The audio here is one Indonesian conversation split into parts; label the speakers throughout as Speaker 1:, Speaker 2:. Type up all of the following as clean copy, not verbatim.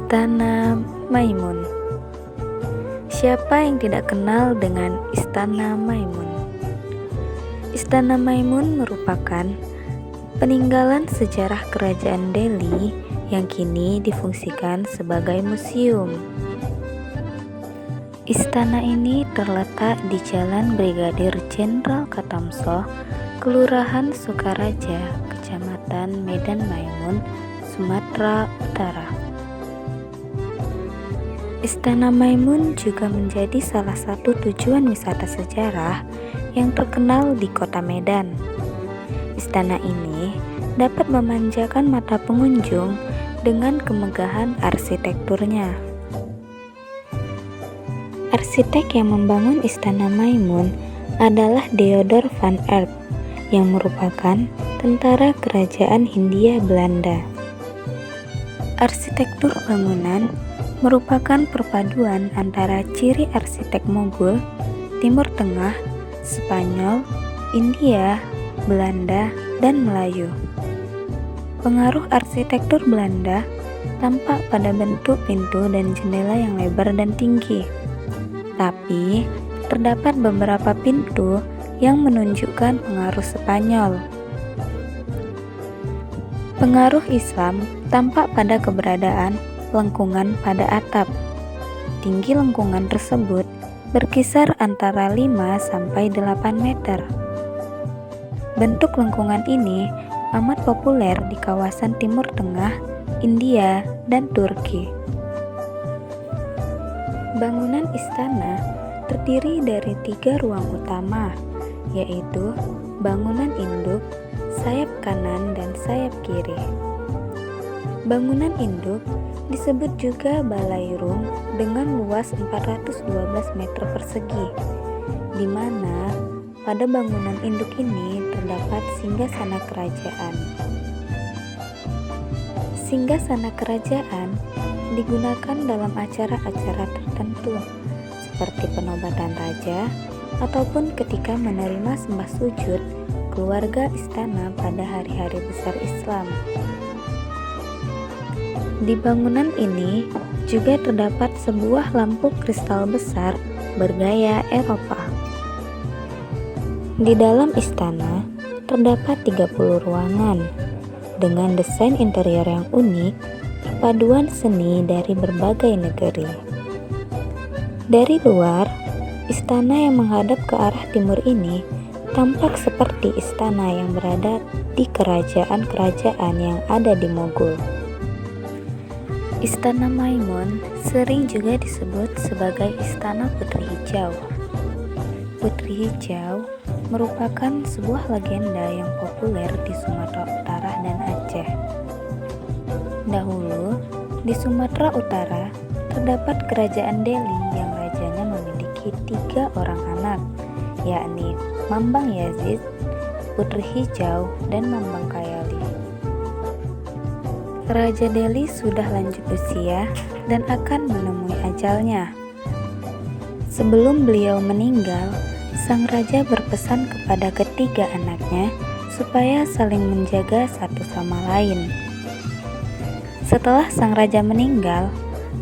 Speaker 1: Istana Maimun. Siapa yang tidak kenal dengan Istana Maimun? Istana Maimun merupakan peninggalan sejarah Kerajaan Delhi yang kini difungsikan sebagai museum. Istana ini terletak di Jalan Brigadir Jenderal Katamso, Kelurahan Sukaraja, Kecamatan Medan Maimun, Sumatera Utara. Istana Maimun juga menjadi salah satu tujuan wisata sejarah yang terkenal di kota Medan. Istana ini dapat memanjakan mata pengunjung dengan kemegahan arsitekturnya. Arsitek yang membangun Istana Maimun adalah Theodor van Erp yang merupakan tentara kerajaan Hindia Belanda. Arsitektur bangunan merupakan perpaduan antara ciri arsitek Mogul, Timur Tengah, Spanyol, India, Belanda, dan Melayu. Pengaruh arsitektur Belanda tampak pada bentuk pintu dan jendela yang lebar dan tinggi. Tapi, terdapat beberapa pintu yang menunjukkan pengaruh Spanyol. Pengaruh Islam tampak pada keberadaan lengkungan pada atap. Tinggi lengkungan tersebut berkisar antara 5 sampai 8 meter. Bentuk lengkungan ini amat populer di kawasan Timur Tengah, India, dan Turki. Bangunan istana terdiri dari 3 ruang utama, yaitu bangunan induk, sayap kanan, dan sayap kiri. Bangunan induk disebut juga ballroom dengan luas 412 meter persegi, di mana pada bangunan induk ini terdapat singgasana kerajaan. Singgasana kerajaan digunakan dalam acara-acara tertentu, seperti penobatan raja ataupun ketika menerima sembah sujud keluarga istana pada hari-hari besar Islam. Di bangunan ini juga terdapat sebuah lampu kristal besar bergaya Eropa. Di dalam istana terdapat 30 ruangan dengan desain interior yang unik, perpaduan seni dari berbagai negeri. Dari luar, istana yang menghadap ke arah timur ini tampak seperti istana yang berada di kerajaan-kerajaan yang ada di Mogul. Istana Maimun sering juga disebut sebagai Istana Putri Hijau. Putri Hijau merupakan sebuah legenda yang populer di Sumatera Utara dan Aceh. Dahulu, di Sumatera Utara terdapat kerajaan Delhi yang rajanya memiliki 3 orang anak, yakni Mambang Yazid, Putri Hijau, dan Mambang Kayali. Raja Delhi sudah lanjut usia dan akan menemui ajalnya. Sebelum beliau meninggal, sang raja berpesan kepada ketiga anaknya supaya saling menjaga satu sama lain. Setelah sang raja meninggal,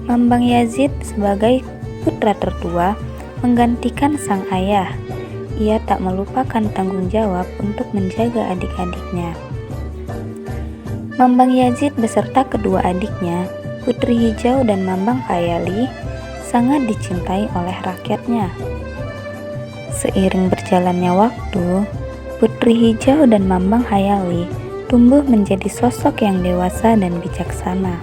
Speaker 1: Mambang Yazid sebagai putra tertua menggantikan sang ayah. Ia tak melupakan tanggung jawab untuk menjaga adik-adiknya. Mambang Yazid beserta kedua adiknya, Putri Hijau dan Mambang Kayali, sangat dicintai oleh rakyatnya. Seiring berjalannya waktu, Putri Hijau dan Mambang Kayali tumbuh menjadi sosok yang dewasa dan bijaksana.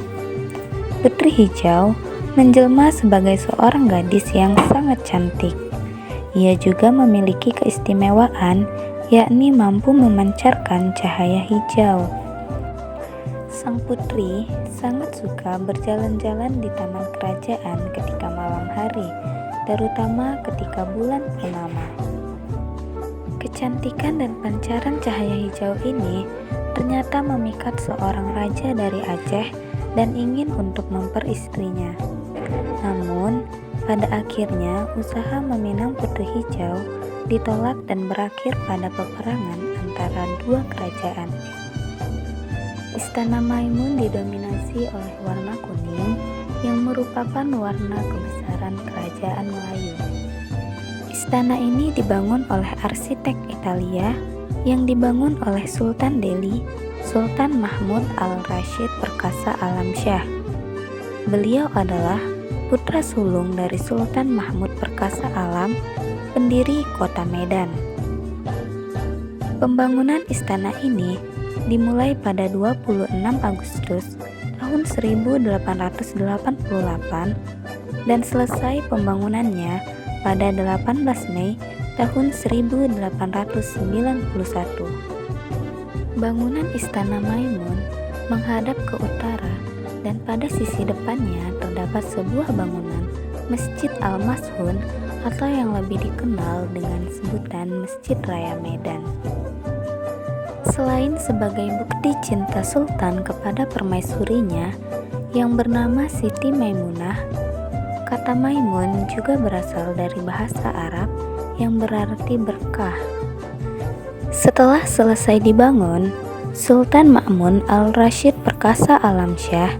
Speaker 1: Putri Hijau menjelma sebagai seorang gadis yang sangat cantik. Ia juga memiliki keistimewaan, yakni mampu memancarkan cahaya hijau. Sang putri sangat suka berjalan-jalan di taman kerajaan ketika malam hari, terutama ketika bulan purnama. Kecantikan dan pancaran cahaya hijau ini ternyata memikat seorang raja dari Aceh dan ingin untuk memperistrinya. Namun, pada akhirnya usaha meminang Putri Hijau ditolak dan berakhir pada peperangan antara 2 kerajaan. Istana Maimun didominasi oleh warna kuning yang merupakan warna kebesaran kerajaan Melayu. Istana ini dibangun oleh arsitek Italia yang dibangun oleh Sultan Delhi, Sultan Mahmud Al-Rashid Perkasa Alamsyah. Beliau adalah putra sulung dari Sultan Mahmud Perkasa Alam, pendiri kota Medan. Pembangunan istana ini dimulai pada 26 Agustus tahun 1888 dan selesai pembangunannya pada 18 Mei tahun 1891. Bangunan Istana Maimun menghadap ke utara dan pada sisi depannya terdapat sebuah bangunan Masjid Al-Mashun atau yang lebih dikenal dengan sebutan Masjid Raya Medan. Selain sebagai bukti cinta Sultan kepada permaisurinya yang bernama Siti Maimunah, kata Maimun juga berasal dari bahasa Arab yang berarti berkah. Setelah selesai dibangun, Sultan Ma'mun Al-Rashid Perkasa Alamsyah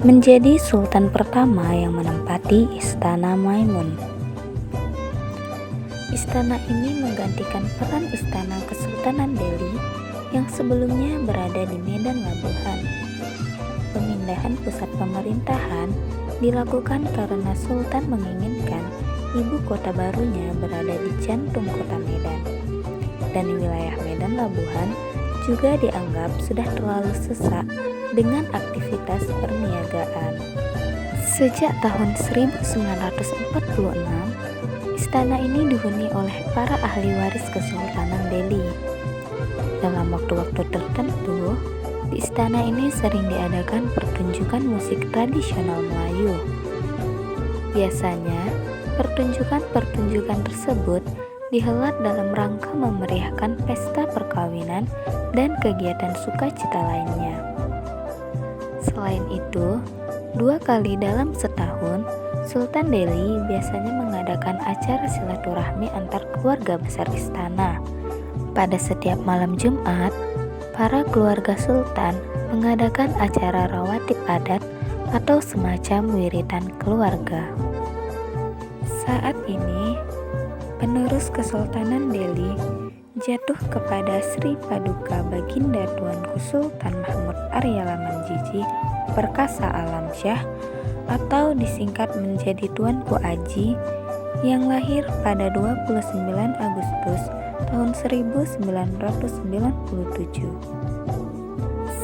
Speaker 1: menjadi sultan pertama yang menempati Istana Maimun. Istana ini menggantikan peran Istana Kesultanan Delhi yang sebelumnya berada di Medan Labuhan. Pemindahan pusat pemerintahan dilakukan karena Sultan menginginkan ibu kota barunya berada di jantung kota Medan. Dan wilayah Medan Labuhan juga dianggap sudah terlalu sesak dengan aktivitas perniagaan. Sejak tahun 1946, istana ini dihuni oleh para ahli waris Kesultanan Delhi. Dalam waktu-waktu tertentu, di istana ini sering diadakan pertunjukan musik tradisional Melayu. Biasanya, pertunjukan-pertunjukan tersebut dihelat dalam rangka memeriahkan pesta perkawinan dan kegiatan sukacita lainnya. Selain itu, 2 kali dalam setahun, Sultan Delhi biasanya mengadakan acara silaturahmi antar keluarga besar istana. Pada setiap malam Jumat, para keluarga Sultan mengadakan acara rawatib adat atau semacam wiritan keluarga. Saat ini, penerus Kesultanan Delhi jatuh kepada Sri Paduka Baginda Tuanku Sultan Mahmud Arya Lamanjiji Perkasa Alamsyah atau disingkat menjadi Tuanku Aji yang lahir pada 29 Agustus tahun 1997.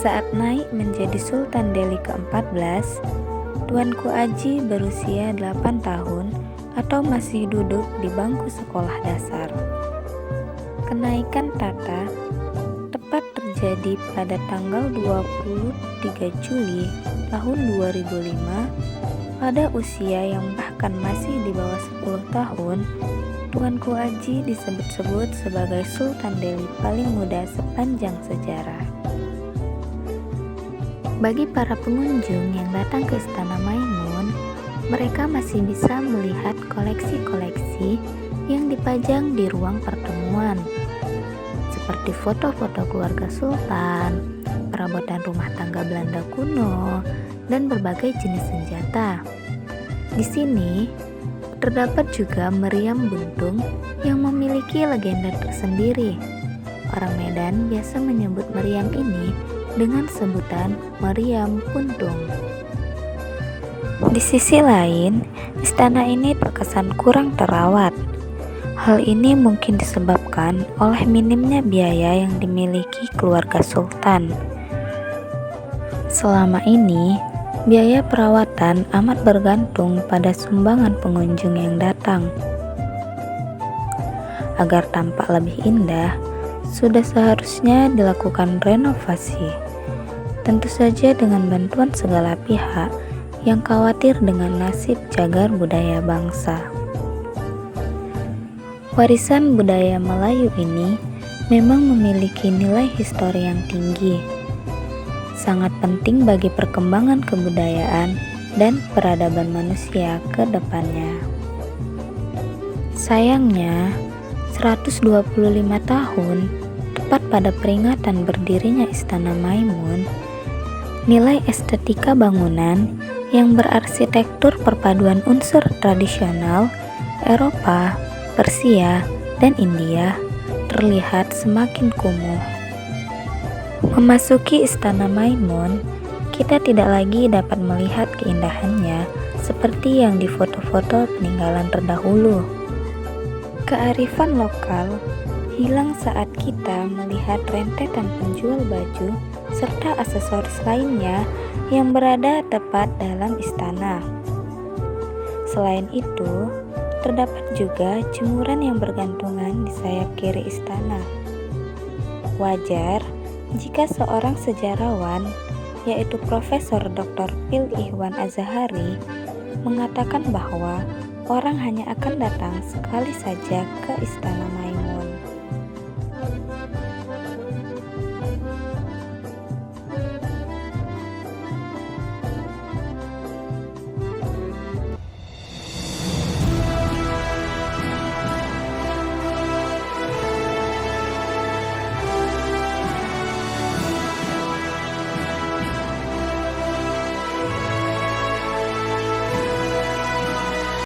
Speaker 1: Saat naik menjadi Sultan Delhi ke-14, Tuanku Aji berusia 8 tahun atau masih duduk di bangku sekolah dasar. Kenaikan tata tepat terjadi pada tanggal 23 Juli tahun 2005. Pada usia yang bahkan masih di bawah 10 tahun, Tuanku Aji disebut-sebut sebagai Sultan Delhi paling muda sepanjang sejarah. Bagi para pengunjung yang datang ke Istana Maimun, mereka masih bisa melihat koleksi-koleksi yang dipajang di ruang pertemuan, seperti foto-foto keluarga Sultan, perabotan rumah tangga Belanda kuno, dan berbagai jenis senjata. Di sini terdapat juga meriam buntung yang memiliki legenda tersendiri. Orang Medan biasa menyebut meriam ini dengan sebutan meriam puntung. Di sisi lain, istana ini terkesan kurang terawat. Hal ini mungkin disebabkan oleh minimnya biaya yang dimiliki keluarga Sultan. Selama ini, biaya perawatan amat bergantung pada sumbangan pengunjung yang datang. Agar tampak lebih indah, sudah seharusnya dilakukan renovasi. Tentu saja dengan bantuan segala pihak yang khawatir dengan nasib cagar budaya bangsa. Warisan budaya Melayu ini memang memiliki nilai histori yang tinggi, sangat penting bagi perkembangan kebudayaan dan peradaban manusia ke depannya. Sayangnya, 125 tahun tepat pada peringatan berdirinya Istana Maimun, nilai estetika bangunan yang berarsitektur perpaduan unsur tradisional Eropa, Persia, dan India terlihat semakin kumuh. Memasuki Istana Maimun, kita tidak lagi dapat melihat keindahannya seperti yang di foto-foto peninggalan terdahulu. Kearifan lokal hilang saat kita melihat rentetan penjual baju serta aksesoris lainnya yang berada tepat dalam istana. Selain itu, terdapat juga jemuran yang bergantungan di sayap kiri istana. Wajar jika seorang sejarawan, yaitu Profesor Dr. Pil Ihwan Az-Zahari, mengatakan bahwa orang hanya akan datang sekali saja ke Istana Maimun.